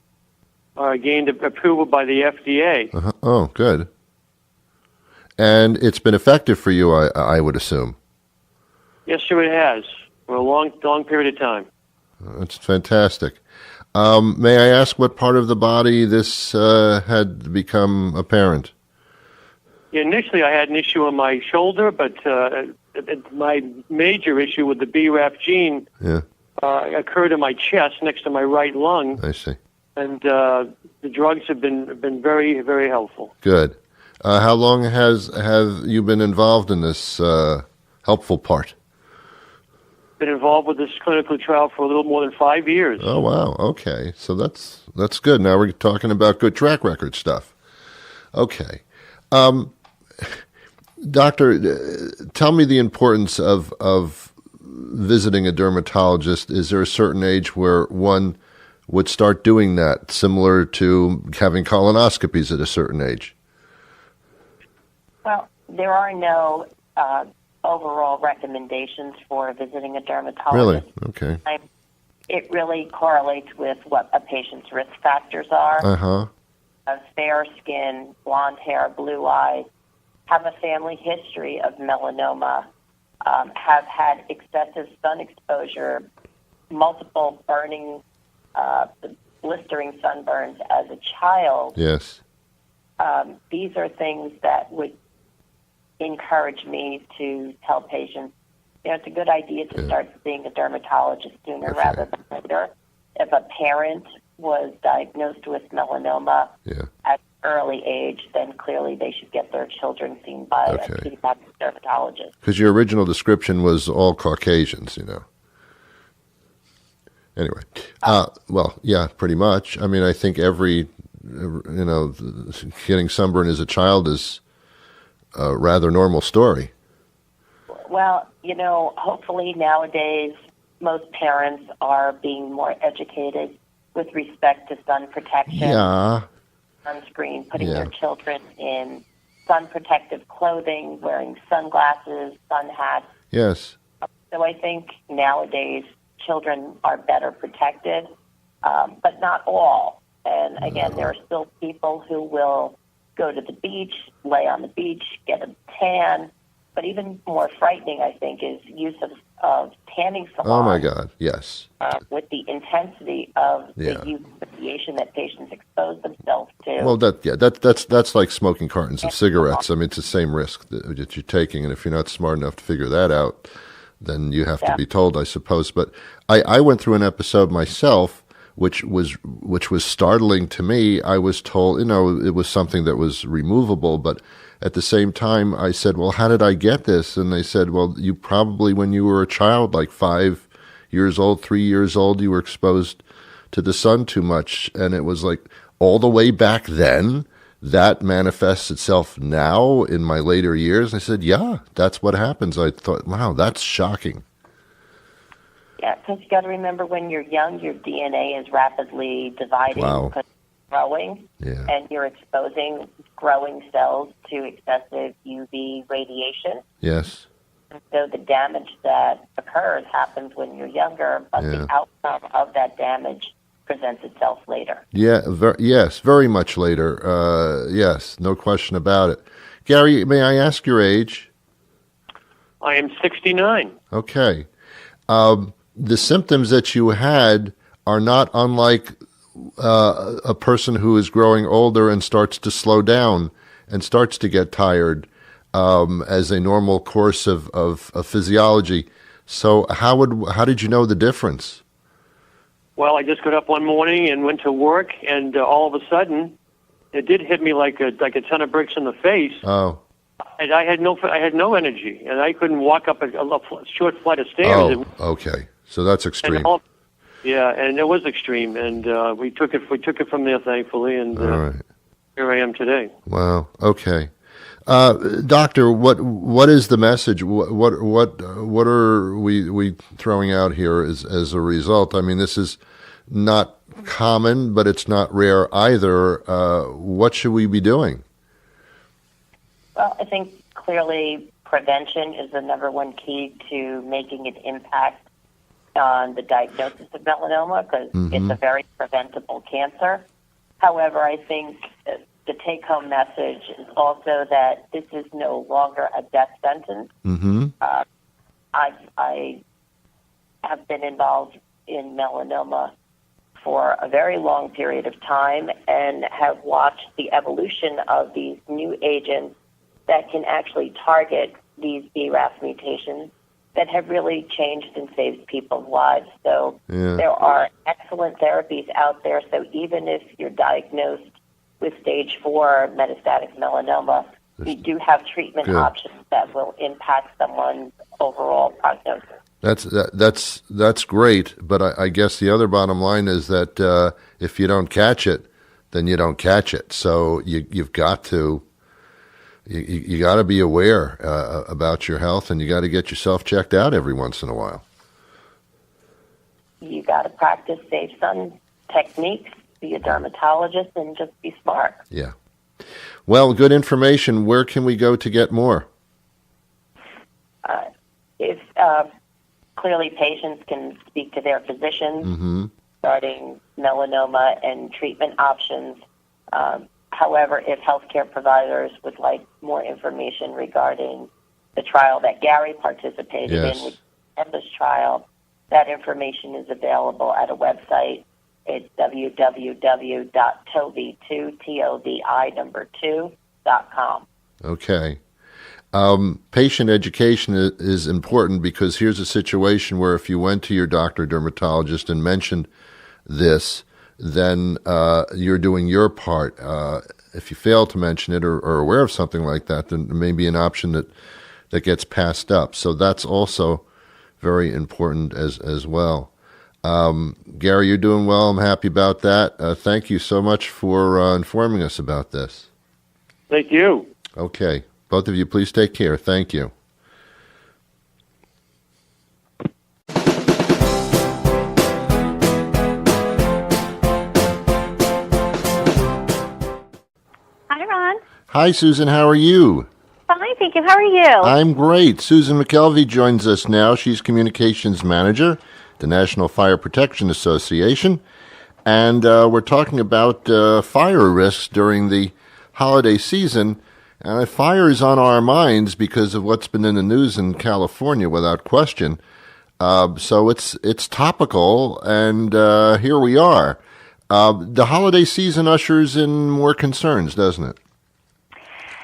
gained approval by the FDA. Uh-huh. Oh, good. And it's been effective for you, I would assume. Yes, sir, it has, for a long period of time. That's fantastic. May I ask what part of the body this had become apparent? Yeah, initially, I had an issue on my shoulder, but my major issue with the BRAF gene occurred in my chest next to my right lung. I see. And the drugs have been very, very helpful. Good. How long have you been involved in this helpful part? Been involved with this clinical trial for a little more than 5 years. Oh, wow. Okay. So that's good. Now we're talking about good track record stuff. Okay. Doctor, tell me the importance of visiting a dermatologist. Is there a certain age where one would start doing that, similar to having colonoscopies at a certain age? Well, there are no overall recommendations for visiting a dermatologist. Really? Okay. It really correlates with what a patient's risk factors are. Uh-huh. Fair skin, blonde hair, blue eyes, have a family history of melanoma, have had excessive sun exposure, multiple burning, blistering sunburns as a child. Yes. These are things that would encourage me to tell patients, it's a good idea to start seeing a dermatologist sooner rather than later. If a parent was diagnosed with melanoma at early age, then clearly they should get their children seen by a pediatric dermatologist. Because your original description was all Caucasians, Anyway, well, yeah, pretty much. I mean, I think getting sunburn as a child is a rather normal story. Well, hopefully nowadays most parents are being more educated with respect to sun protection. Yeah. Sunscreen, putting their children in sun protective clothing, wearing sunglasses, sun hats. Yes. So I think nowadays children are better protected, but not all. And again, there are still people who will go to the beach, lay on the beach, get a tan, But even more frightening, I think, is use of tanning salon. Oh my God! Yes. With the intensity of the use of radiation that patients expose themselves to. Well, that's like smoking cartons of cigarettes. I mean, it's the same risk that you're taking, and if you're not smart enough to figure that out, then you have to be told, I suppose. But I went through an episode myself, which was startling to me. I was told, it was something that was removable, but at the same time, I said, well, how did I get this? And they said, well, you probably, when you were a child, like 5 years old, 3 years old, you were exposed to the sun too much. And it was like all the way back then, that manifests itself now in my later years. I said, yeah, that's what happens. I thought, wow, that's shocking. Yeah, because you got to remember when you're young, your DNA is rapidly dividing. Wow. Because growing, and you're exposing growing cells to excessive UV radiation. Yes. And so the damage that occurs happens when you're younger, but the outcome of that damage presents itself later. Yeah, yes, very much later. Yes, no question about it. Gary, may I ask your age? I am 69. Okay. The symptoms that you had are not unlike a person who is growing older and starts to slow down and starts to get tired as a normal course of physiology. So how did you know the difference? Well, I just got up one morning and went to work, and all of a sudden, it did hit me like a ton of bricks in the face. Oh. And I had no energy, and I couldn't walk up a short flight of stairs. Oh, okay. So that's extreme. And it was extreme, and we took it from there, thankfully, and here I am today. Wow. Okay, doctor, what is the message? What are we throwing out here as a result? I mean, this is not common, but it's not rare either. What should we be doing? Well, I think clearly prevention is the number one key to making an impact on the diagnosis of melanoma, because it's a very preventable cancer. However, I think the take-home message is also that this is no longer a death sentence. I have been involved in melanoma for a very long period of time and have watched the evolution of these new agents that can actually target these BRAF mutations that have really changed and saved people's lives. So there are excellent therapies out there. So even if you're diagnosed with stage 4 metastatic melanoma, we do have treatment options that will impact someone's overall prognosis. That's great, but I guess the other bottom line is that if you don't catch it, then you don't catch it. So you've got to. You got to be aware about your health, and you got to get yourself checked out every once in a while. You got to practice safe sun techniques, be a dermatologist, and just be smart. Yeah. Well, good information. Where can we go to get more? If clearly patients can speak to their physicians regarding melanoma and treatment options. However, if healthcare providers would like more information regarding the trial that Gary participated in, which is this trial, that information is available at a website. It's www.tovi2.com. Okay. Patient education is important, because here's a situation where if you went to your doctor dermatologist and mentioned this, then you're doing your part. If you fail to mention it or are aware of something like that, then there may be an option that gets passed up. So that's also very important as well. Gary, you're doing well. I'm happy about that. Thank you so much for informing us about this. Thank you. Okay. Both of you, please take care. Thank you. Hi, Ron. Hi, Susan. How are you? Fine, thank you. How are you? I'm great. Susan McKelvey joins us now. She's Communications Manager at the National Fire Protection Association. And we're talking about fire risks during the holiday season. And fire is on our minds because of what's been in the news in California, without question. So it's topical, and here we are. The holiday season ushers in more concerns, doesn't it?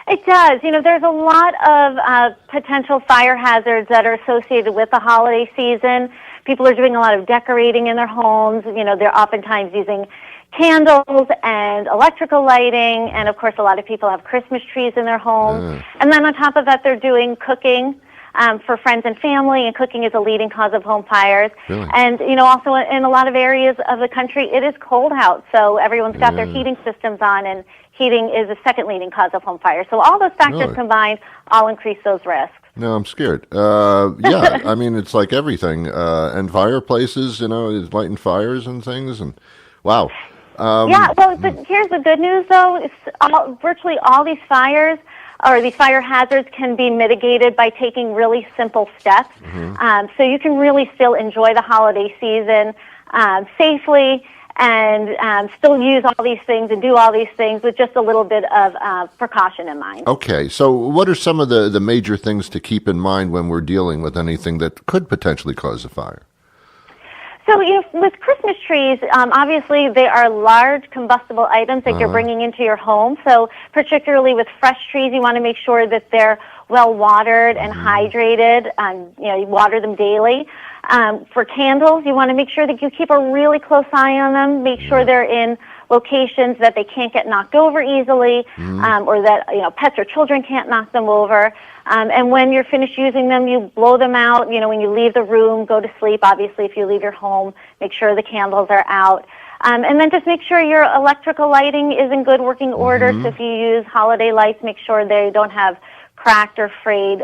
It does. There's a lot of potential fire hazards that are associated with the holiday season. People are doing a lot of decorating in their homes. They're oftentimes using candles and electrical lighting, and of course a lot of people have Christmas trees in their homes. And then on top of that, they're doing cooking for friends and family, and cooking is a leading cause of home fires. Really? And also in a lot of areas of the country, it is cold out, so everyone's got their heating systems on, and heating is a second leading cause of home fires. So all those factors combined all increase those risks. No, I'm scared. Yeah, I mean, it's like everything. And fireplaces, is lighting fires and things, and wow. But here's the good news, though. Virtually all these fires or these fire hazards can be mitigated by taking really simple steps. So you can really still enjoy the holiday season safely and still use all these things and do all these things with just a little bit of precaution in mind. Okay, so what are some of the major things to keep in mind when we're dealing with anything that could potentially cause a fire? So with Christmas trees, obviously they are large combustible items that you're bringing into your home. So particularly with fresh trees, you want to make sure that they're well watered and hydrated. You water them daily. For candles, you want to make sure that you keep a really close eye on them. Make sure they're in locations that they can't get knocked over easily, or that pets or children can't knock them over. And when you're finished using them, you blow them out. When you leave the room, go to sleep. Obviously, if you leave your home, make sure the candles are out. And then just make sure your electrical lighting is in good working order. So if you use holiday lights, make sure they don't have cracked or frayed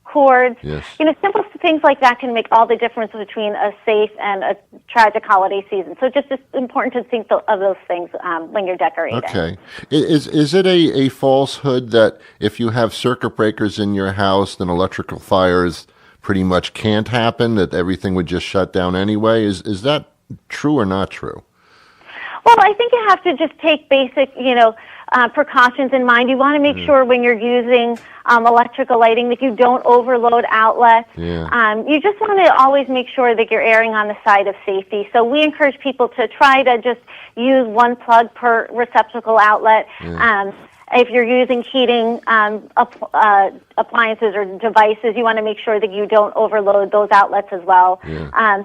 cords. Yes. Simple things like that can make all the difference between a safe and a tragic holiday season. So just it's important to think of those things when you're decorating. Okay. Is it a falsehood that if you have circuit breakers in your house, then electrical fires pretty much can't happen, that everything would just shut down anyway? Is that true or not true? Well, I think you have to just take basic, precautions in mind. You want to make sure when you're using electrical lighting that you don't overload outlets. You just want to always make sure that you're erring on the side of safety. So we encourage people to try to just use one plug per receptacle outlet. If you're using heating appliances or devices, you want to make sure that you don't overload those outlets as well.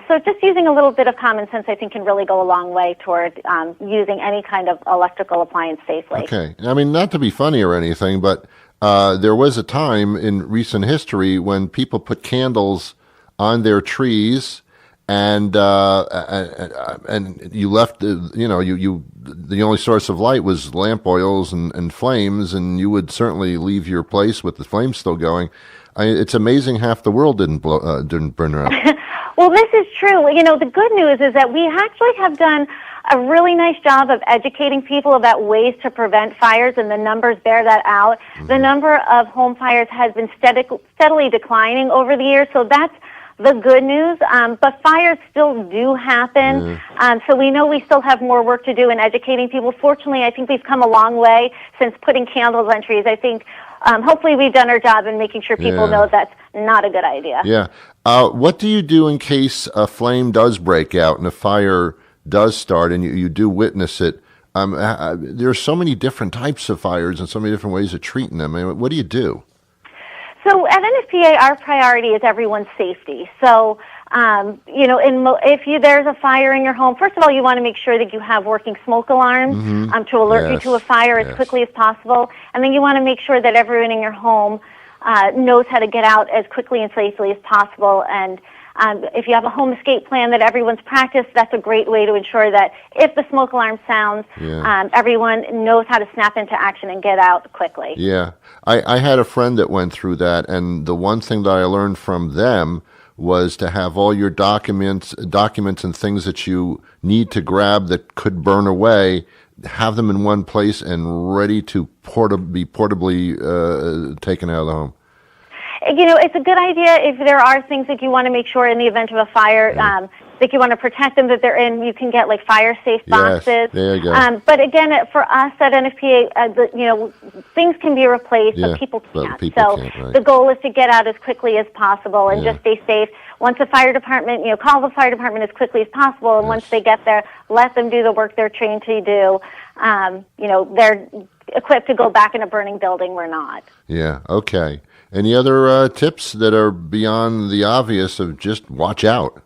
So just using a little bit of common sense, I think, can really go a long way toward using any kind of electrical appliance safely. Okay. I mean, not to be funny or anything, but there was a time in recent history when people put candles on their trees, and you left the only source of light was lamp oils and flames, and you would certainly leave your place with the flames still going. It's amazing half the world didn't burn up. Well, this is true. The good news is that we actually have done a really nice job of educating people about ways to prevent fires, and the numbers bear that out. The number of home fires has been steadily declining over the years, so that's the good news. But fires still do happen, so we know we still have more work to do in educating people. Fortunately, I think we've come a long way since putting candles on trees. I think hopefully we've done our job in making sure people know that's not a good idea. Yeah. What do you do in case a flame does break out and a fire does start and you do witness it? There are so many different types of fires and so many different ways of treating them. I mean, what do you do? So at NFPA, our priority is everyone's safety. So, if there's a fire in your home, first of all, you want to make sure that you have working smoke alarms to alert you to a fire as quickly as possible. And then you want to make sure that everyone in your home knows how to get out as quickly and safely as possible. And if you have a home escape plan that everyone's practiced, that's a great way to ensure that if the smoke alarm sounds, everyone knows how to snap into action and get out quickly. Yeah. I had a friend that went through that, and the one thing that I learned from them was to have all your documents and things that you need to grab that could burn away, have them in one place and ready to be portably taken out of the home. It's a good idea if there are things that you want to make sure in the event of a fire, like you want to protect them that they're in. You can get like fire safe boxes. Yes, there you go. But again, for us at NFPA, things can be replaced, but people can't. The goal is to get out as quickly as possible and just stay safe. Once the fire department, call the fire department as quickly as possible, and once they get there, let them do the work they're trained to do. They're equipped to go back in a burning building. We're not. Yeah, okay. Any other tips that are beyond the obvious of just watch out?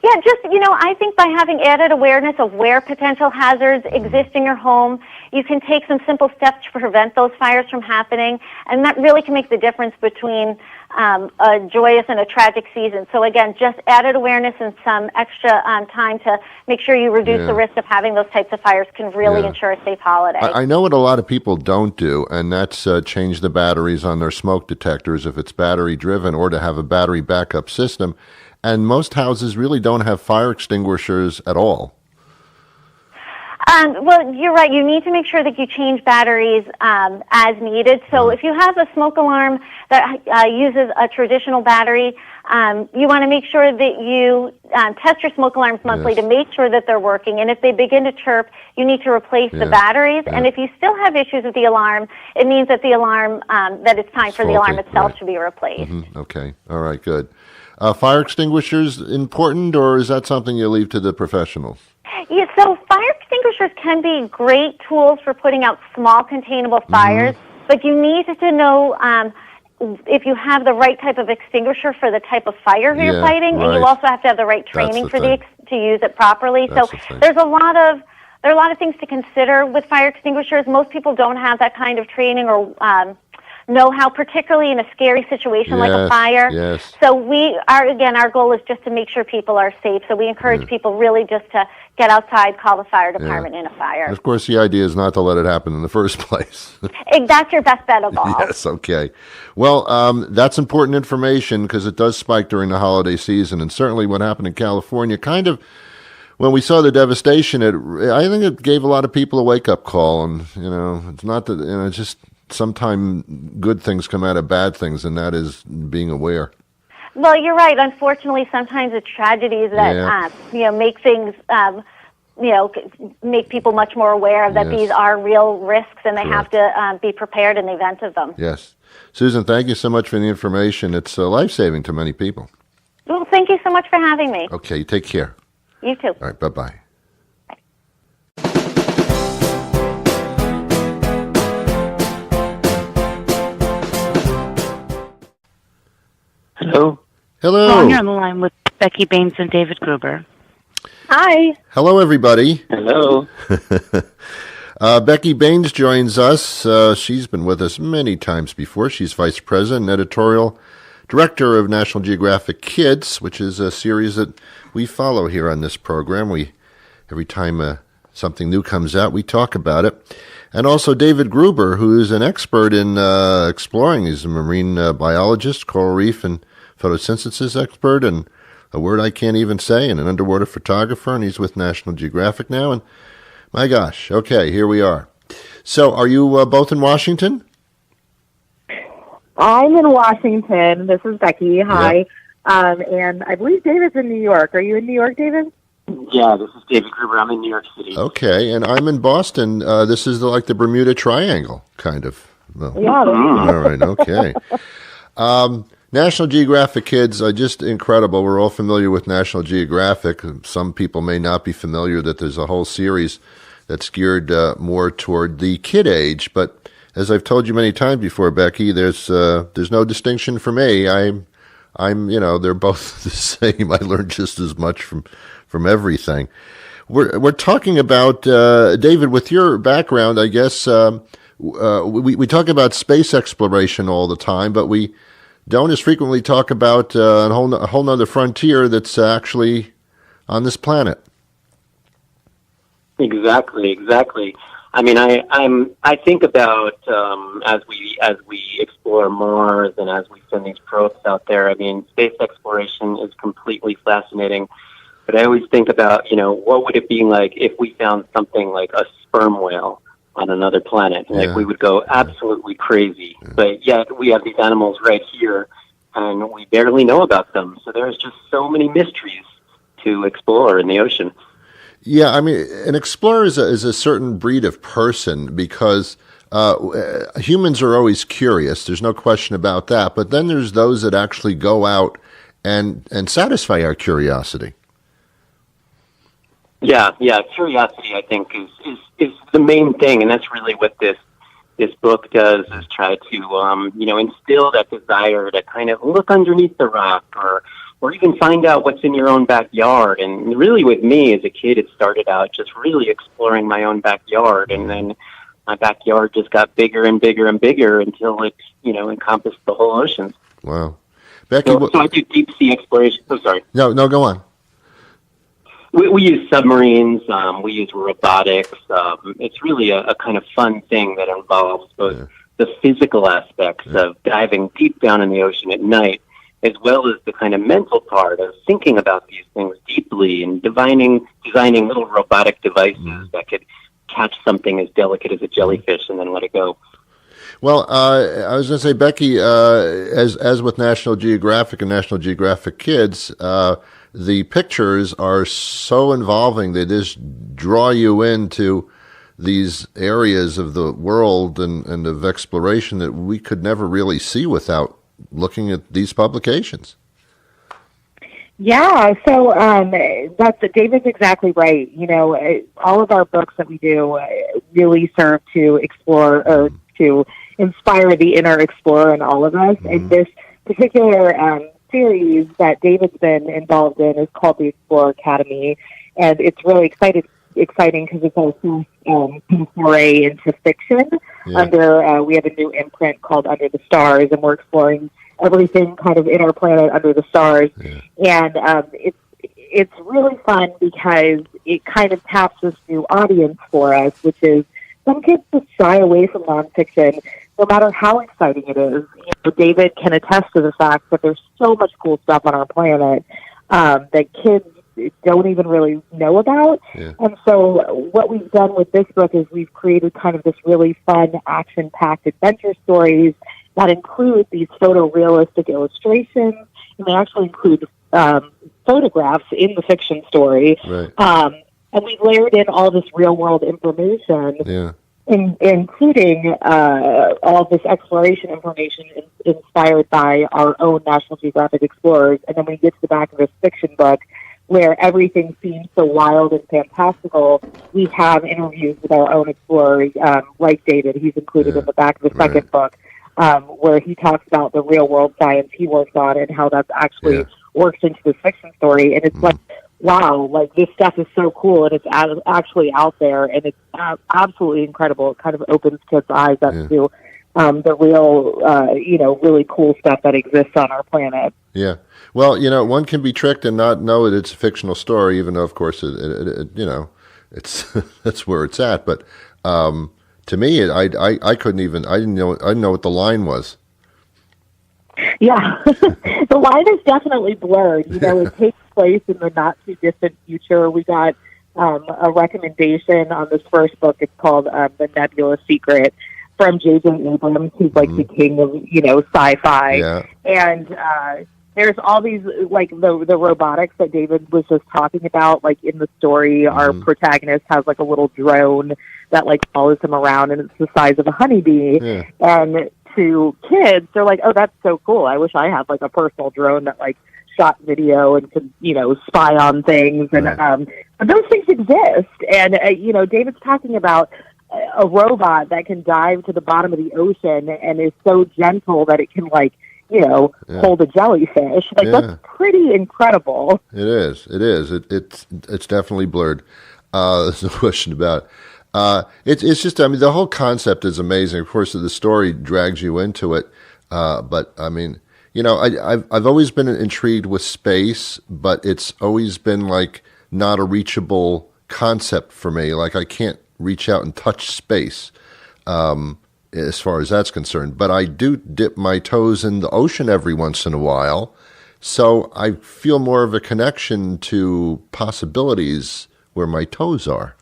Yeah, just, I think by having added awareness of where potential hazards exist in your home, you can take some simple steps to prevent those fires from happening, and that really can make the difference between a joyous and a tragic season. So again, just added awareness and some extra time to make sure you reduce the risk of having those types of fires can really ensure a safe holiday. I know what a lot of people don't do, and that's change the batteries on their smoke detectors if it's battery driven, or to have a battery backup system. And most houses really don't have fire extinguishers at all. Well, you're right. You need to make sure that you change batteries as needed. So if you have a smoke alarm that uses a traditional battery, you want to make sure that you test your smoke alarms monthly to make sure that they're working. And if they begin to chirp, you need to replace the batteries. And if you still have issues with the alarm, it means that the alarm, that it's time for the alarm itself to be replaced. Okay. All right, good. Fire extinguishers important, or is that something you leave to the professionals? Yeah, so fire extinguishers can be great tools for putting out small containable fires, but you need to know if you have the right type of extinguisher for the type of fire you're fighting, and you also have to have the right training to use it properly. That's there's a lot of things to consider with fire extinguishers. Most people don't have that kind of training or know-how, particularly in a scary situation like a fire. So our goal is just to make sure people are safe. So we encourage people really just to get outside, call the fire department in a fire. And of course, the idea is not to let it happen in the first place. That's your best bet of all. Yes, okay. Well, that's important information because it does spike during the holiday season, and certainly what happened in California kind of, when we saw the devastation, I think it gave a lot of people a wake-up call, and, it's not that, it's just sometimes good things come out of bad things, and that is being aware. Well, you're right. Unfortunately, sometimes it's tragedies that make things make people much more aware of that these are real risks, and they have to be prepared in the event of them. Yes. Susan, thank you so much for the information. It's life-saving to many people. Well, thank you so much for having me. Okay, take care. You too. All right, bye-bye. Hello. Hello. Well, I'm here on the line with Becky Baines and David Gruber. Hi. Hello, everybody. Hello. Becky Baines joins us. She's been with us many times before. She's Vice President and Editorial Director of National Geographic Kids, which is a series that we follow here on this program. Every time something new comes out, we talk about it. And also David Gruber, who is an expert in exploring. He's a marine biologist, coral reef and photosynthesis expert, and a word I can't even say, and an underwater photographer, and he's with National Geographic now. And my gosh, okay, here we are. So are you both in Washington? I'm in Washington. This is Becky. Hi. And I believe David's in New York. Are you in New York, David? Yeah, this is David Gruber. I'm in New York City. Okay, and I'm in Boston. This is like the Bermuda Triangle, kind of. Well, yeah. All right, okay. National Geographic Kids are just incredible. We're all familiar with National Geographic. Some people may not be familiar that there's a whole series that's geared more toward the kid age. But as I've told you many times before, Becky, there's no distinction for me. I'm they're both the same. I learned just as much from everything. We're talking about David, with your background, I guess. We talk about space exploration all the time, but we don't as frequently talk about a whole nother frontier that's actually on this planet. Exactly. I mean, I think about as we explore Mars and as we send these probes out there. I mean, space exploration is completely fascinating. But I always think about, what would it be like if we found something like a sperm whale on another planet? Like, we would go absolutely crazy. But yet we have these animals right here, and we barely know about them. So there's just so many mysteries to explore in the ocean. Yeah, I mean, an explorer is a certain breed of person because humans are always curious. There's no question about that. But then there's those that actually go out and satisfy our curiosity. Yeah. Curiosity, I think, is the main thing, and that's really what this book does, is try to instill that desire to kind of look underneath the rock or even find out what's in your own backyard. And really with me as a kid, it started out just really exploring my own backyard, and then my backyard just got bigger and bigger and bigger until it encompassed the whole ocean. Wow. Becky, so I do deep sea exploration. Oh, sorry. No, go on. We use submarines. We use robotics. It's really a kind of fun thing that involves both the physical aspects of diving deep down in the ocean at night, as well as the kind of mental part of thinking about these things deeply and designing little robotic devices that could catch something as delicate as a jellyfish and then let it go. Well, I was going to say, Becky, as with National Geographic and National Geographic Kids, the pictures are so involving. They just draw you into these areas of the world and of exploration that we could never really see without looking at these publications. Yeah, so David's exactly right. All of our books that we do really serve to explore or to inspire the inner explorer in all of us. Mm-hmm. And this particular series that David's been involved in is called the Explorer Academy, and it's really exciting because it's our first foray into fiction. Yeah. We have a new imprint called Under the Stars, and we're exploring everything kind of in our planet under the stars. Yeah. And it's really fun because it kind of taps this new audience for us, which is some kids just shy away from nonfiction, no matter how exciting it is. David can attest to the fact that there's so much cool stuff on our planet that kids don't even really know about. Yeah. And so what we've done with this book is we've created kind of this really fun, action-packed adventure stories that include these photorealistic illustrations, and they actually include photographs in the fiction story. Right. And we've layered in all this real-world information, including all of this exploration information inspired by our own National Geographic explorers. And then when you get to the back of this fiction book, where everything seems so wild and fantastical, we have interviews with our own explorers, like David. He's included in the back of the second book, where he talks about the real-world science he works on and how that's actually works into the fiction story. And it's like, wow, like this stuff is so cool, and it's actually out there, and it's absolutely incredible. It kind of opens kids' eyes up to the real, really cool stuff that exists on our planet. Yeah. Well, one can be tricked and not know that it's a fictional story, even though, of course, it's that's where it's at. But to me, I couldn't even. I didn't know what the line was. Yeah, the line is definitely blurred. It takes place in the not too distant future. We got a recommendation on this first book. It's called The Nebula Secret, from J.J. Abrams, who's like the king of sci-fi. Yeah. And there's all these like the robotics that David was just talking about. Like in the story, our protagonist has like a little drone that like follows him around, and it's the size of a honeybee. Yeah. And to kids, they're like, "Oh, that's so cool! I wish I had like a personal drone that like shot video and could spy on things." And but those things exist. And David's talking about a robot that can dive to the bottom of the ocean and is so gentle that it can hold a jellyfish. That's pretty incredible. It is. It's definitely blurred. There's no question about it. It's just, the whole concept is amazing. Of course, the story drags you into it. But I've always been intrigued with space, but it's always been like not a reachable concept for me. Like I can't reach out and touch space as far as that's concerned. But I do dip my toes in the ocean every once in a while. So I feel more of a connection to possibilities where my toes are.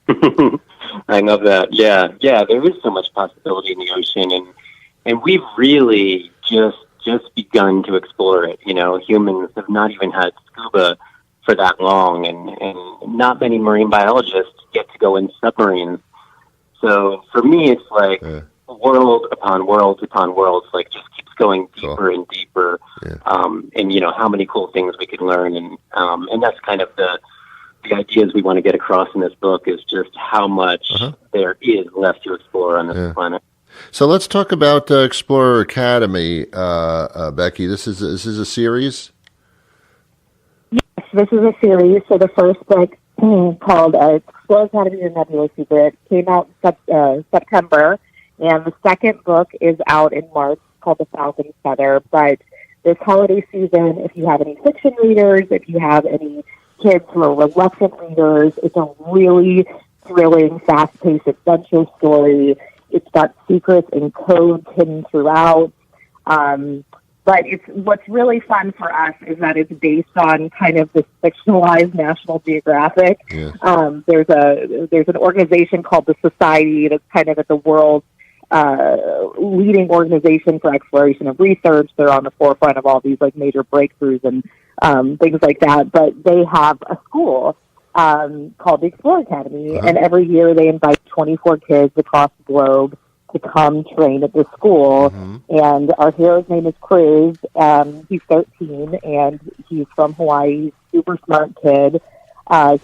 I love that. Yeah, there is so much possibility in the ocean, and we've really just just begun to explore it. You know, humans have not even had scuba for that long, and not many marine biologists get to go in submarines. So for me, it's like world upon world upon worlds, like just keeps going deeper and deeper. And you know, how many cool things we could learn, and that's kind of the ideas we want to get across in this book, is just how much there is left to explore on this planet. So let's talk about Explorer Academy, Becky. This is a series? Yes, this is a series. So the first book, called Explorer Academy and Nebula Secret, came out September, and the second book is out in March, called The Falcon's Feather. But this holiday season, if you have any fiction readers, if you have any kids who are reluctant readers, it's a really thrilling, fast-paced adventure story. It's got secrets and codes hidden throughout. But what's really fun for us is that it's based on kind of this fictionalized National Geographic. There's an organization called the Society that's kind of at the world's leading organization for exploration and research. They're on the forefront of all these like major breakthroughs and things like that. But they have a school called the Explorer Academy, and every year they invite 24 kids across the globe to come train at the school. And our hero's name is Cruz. He's 13, and he's from Hawaii. Super smart kid.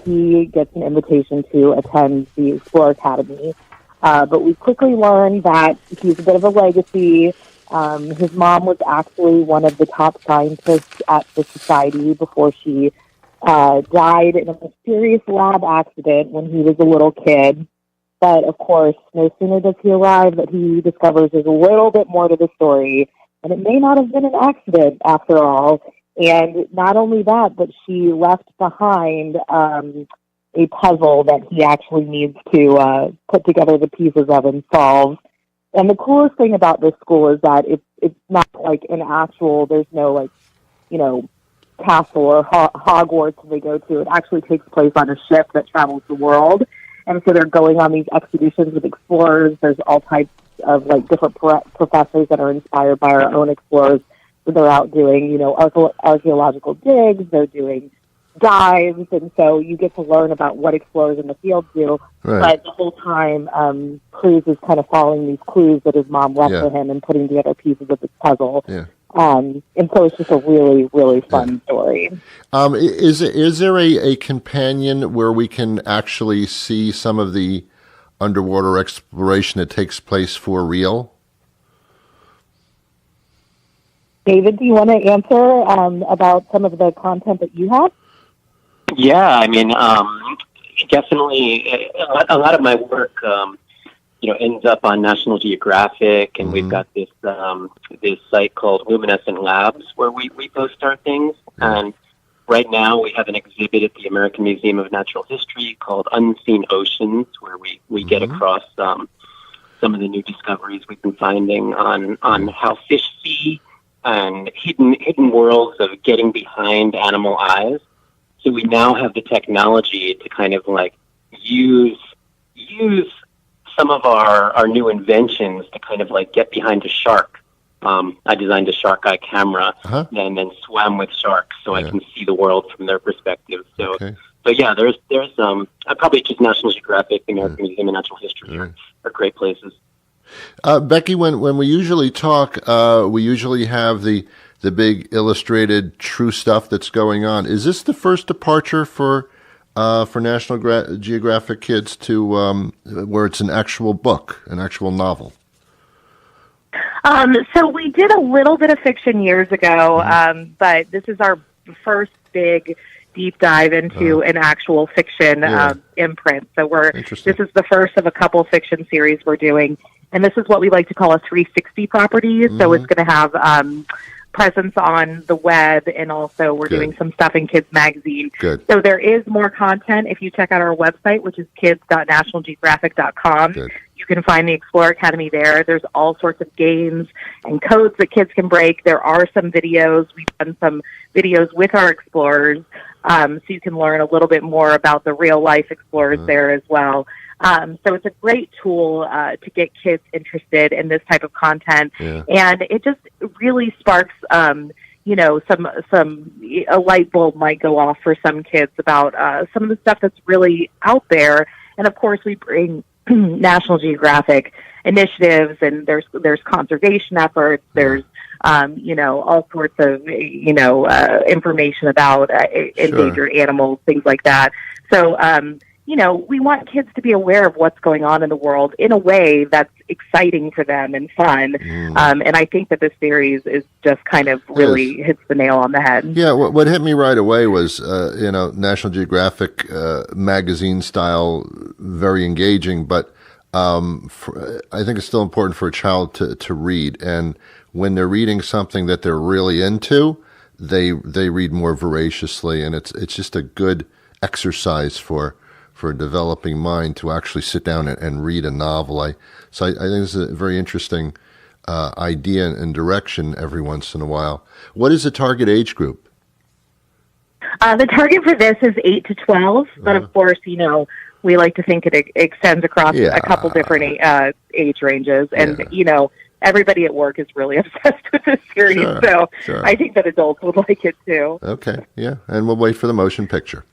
He gets an invitation to attend the Explorer Academy. But we quickly learn that he's a bit of a legacy. His mom was actually one of the top scientists at the Society before she died in a mysterious lab accident when he was a little kid. But, of course, no sooner does he arrive that he discovers there's a little bit more to the story, and it may not have been an accident after all. And not only that, but she left behind a puzzle that he actually needs to put together the pieces of and solve. And the coolest thing about this school is that it's not like an actual, there's no, like, you know, castle or Hogwarts they go to. It actually takes place on a ship that travels the world. And so they're going on these expeditions with explorers. There's all types of like different professors that are inspired by our own explorers. So they're out doing, you know, archaeological digs. They're doing dives. And so you get to learn about what explorers in the field do. But the whole time, Cruz is kind of following these clues that his mom left for him and putting together pieces of this puzzle. And so it's just a really, really fun story. Is there a companion where we can actually see some of the underwater exploration that takes place for real? David, do you want to answer about some of the content that you have? Yeah, I mean, definitely a lot of my work you know, ends up on National Geographic, and we've got this this site called Luminescent Labs where we post our things. And right now we have an exhibit at the American Museum of Natural History called Unseen Oceans, where we get across some of the new discoveries we've been finding on how fish see and hidden worlds of getting behind animal eyes. So we now have the technology to kind of like use some of our new inventions to kind of like get behind a shark. I designed a shark eye camera and then swam with sharks so I can see the world from their perspective. So yeah, there's probably just National Geographic, the American Museum of Natural History are great places. Becky, when we usually talk, we usually have the big illustrated true stuff that's going on. Is this the first departure for National Geographic Kids to where it's an actual book, an actual novel? So we did a little bit of fiction years ago, but this is our first big deep dive into an actual fiction imprint. So this is the first of a couple fiction series we're doing, and this is what we like to call a 360 property. So it's going to have presence on the web, and also we're doing some stuff in Kids Magazine. So there is more content if you check out our website, which is kids.nationalgeographic.com. You can find the Explorer Academy there. There's all sorts of games and codes that kids can break. There are some videos. We've done some videos with our explorers, so you can learn a little bit more about the real life explorers there as well. So it's a great tool to get kids interested in this type of content, and it just really sparks, you know, a light bulb might go off for some kids about some of the stuff that's really out there. And of course, we bring National Geographic initiatives, and there's conservation efforts. There's you know, all sorts of, you know, information about endangered animals, things like that. So, you know, we want kids to be aware of what's going on in the world in a way that's exciting for them and fun. And I think that this series is just kind of really hits the nail on the head. Yeah, what hit me right away was, you know, National Geographic magazine style, very engaging, but I think it's still important for a child to read. And when they're reading something that they're really into, they read more voraciously, and it's just a good exercise for a developing mind to actually sit down and read a novel. So I think this is a very interesting idea and direction every once in a while. What is the target age group? The target for this is 8 to 12, but of course, you know, we like to think it extends across a couple different age ranges, and you know, everybody at work is really obsessed with this series, so I think that adults would like it too. Okay, yeah, and we'll wait for the motion picture.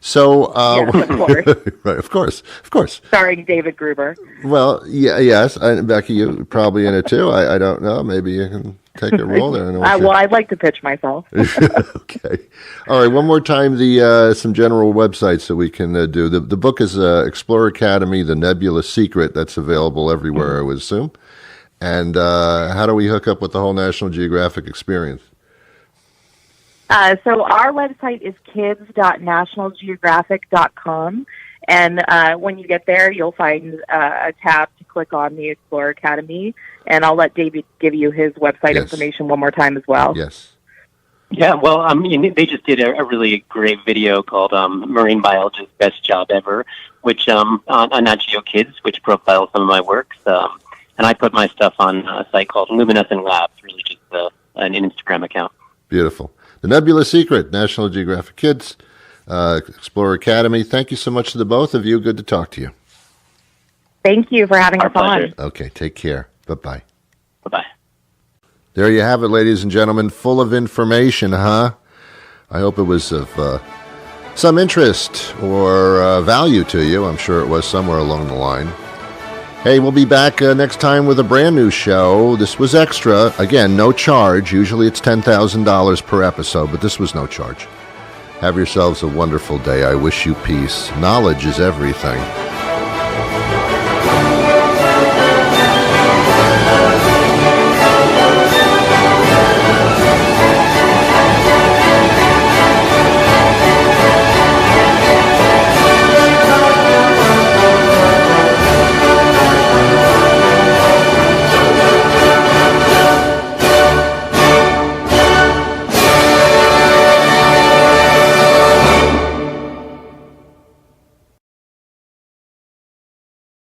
So, yes, of course. Right, of course. Starring David Gruber. Well, yes, and Becky, you're probably in it too. I don't know. Maybe you can take a role there. Well, I'd like to pitch myself. Okay. All right, one more time, some general websites that we can do. The book is Explorer Academy, The Nebula Secret. That's available everywhere, I would assume. And how do we hook up with the whole National Geographic experience? So our website is kids.nationalgeographic.com. And when you get there, you'll find a tab to click on the Explorer Academy. And I'll let David give you his website information one more time as well. Yes. Yeah, well, they just did a really great video called Marine Biologist's Best Job Ever, which on Nat Geo Kids, which profiles some of my works. And I put my stuff on a site called Luminescent Labs, really just an Instagram account. Beautiful. The Nebula Secret, National Geographic Kids, Explorer Academy. Thank you so much to the both of you. Good to talk to you. Thank you for having us on. Okay, take care. Bye-bye. Bye-bye. There you have it, ladies and gentlemen. Full of information, huh? I hope it was of some interest or value to you. I'm sure it was somewhere along the line. Hey, we'll be back next time with a brand new show. This was extra. Again, no charge. Usually it's $10,000 per episode, but this was no charge. Have yourselves a wonderful day. I wish you peace. Knowledge is everything.